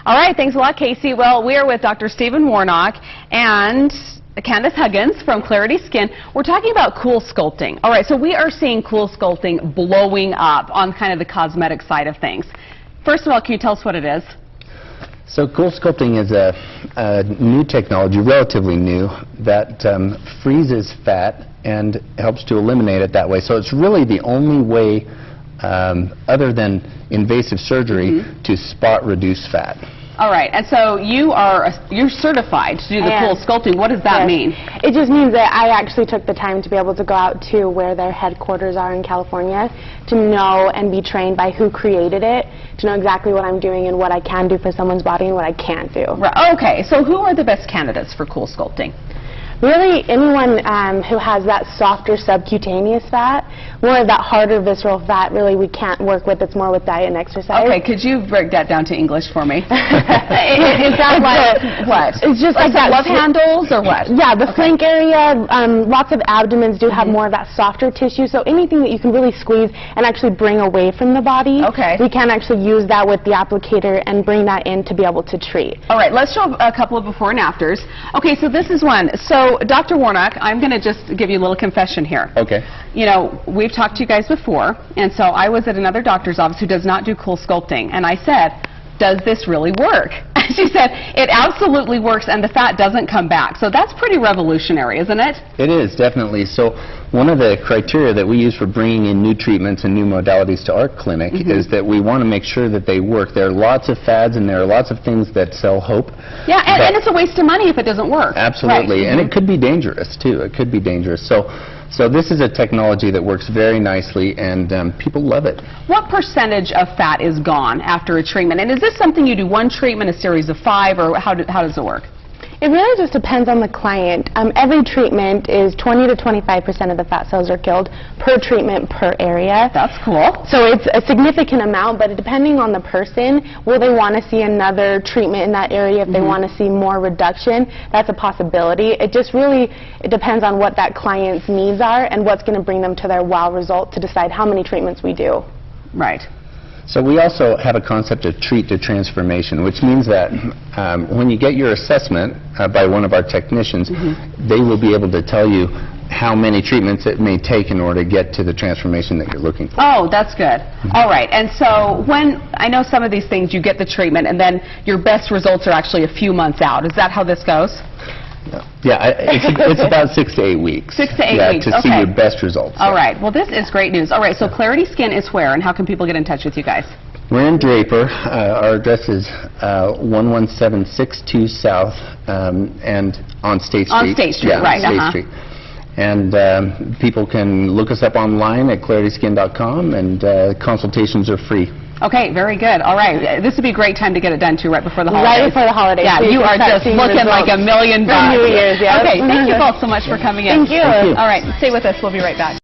All right, thanks a lot, Casey. Well, we are with Dr. Stephen Warnock and Candace Huggins from Clarity Skin. We're talking about Coolscupting. All right, so we are seeing Coolscupting blowing up on kind of the cosmetic side of things. First of all, can you tell us what it is? So Coolscupting is a new technology, relatively new, that freezes fat and helps to eliminate it that way. So it's really the only way, other than invasive surgery, to spot reduce fat. All right, and so you're certified to do the Coolscupting. What does that mean? It just means that I actually took the time to be able to go out to where their headquarters are in California, to know and be trained by who created it, to know exactly what I'm doing and what I can do for someone's body and what I can't do. Right. Okay, so who are the best candidates for Coolscupting? Really, anyone who has that softer subcutaneous fat. More of that harder visceral fat, really, we can't work with. It's more with diet and exercise. Okay, could you break that down to English for me? Is that like what? It's just like that love handles or what? Yeah, the flank area. Lots of abdomens do have more of that softer tissue. So anything that you can really squeeze and actually bring away from the body, we can actually use that with the applicator and bring that in to be able to treat. All right, let's show a couple of before and afters. Okay, so this is one. So Dr. Warnock, I'm going to just give you a little confession here. Okay. You know, we've talked to you guys before, and so I was at another doctor's office who does not do Coolscupting, and I said, does this really work? And she said, it absolutely works, and the fat doesn't come back. So that's pretty revolutionary, isn't it? It is, definitely. So one of the criteria that we use for bringing in new treatments and new modalities to our clinic is that we want to make sure that they work. There are lots of fads and there are lots of things that sell hope. Yeah, and it's a waste of money if it doesn't work. Absolutely, and it could be dangerous, too. It could be dangerous. So this is a technology that works very nicely, and people love it. What percentage of fat is gone after a treatment? And is this something you do one treatment, a series of 5, or how does it work? It really just depends on the client. Every treatment is 20 to 25% of the fat cells are killed per treatment per area. That's cool. So it's a significant amount, but depending on the person, will they want to see another treatment in that area? If they want to see more reduction, that's a possibility. It just really depends on what that client's needs are and what's going to bring them to their wow result to decide how many treatments we do. Right. So we also have a concept of treat to transformation, which means that when you get your assessment by one of our technicians, they will be able to tell you how many treatments it may take in order to get to the transformation that you're looking for. Oh, that's good. All right. And so when, I know some of these things, you get the treatment and then your best results are actually a few months out. Is that how this goes? Yeah, it's about 6 to 8 weeks. 6 to 8 weeks, to see your best results. All right. Well, this is great news. All right, so Clarity Skin is where, and how can people get in touch with you guys? We're in Draper. Our address is 11762 South, and on State Street. On State Street, right. State Street. And people can look us up online at clarityskin.com, and consultations are free. Okay, very good. All right. This would be a great time to get it done, too, right before the holidays. Right before the holidays. Yeah, you are just looking like $1 million. For New Year's, yeah. Okay, thank you both so much for coming in. Thank you. All right, stay with us. We'll be right back.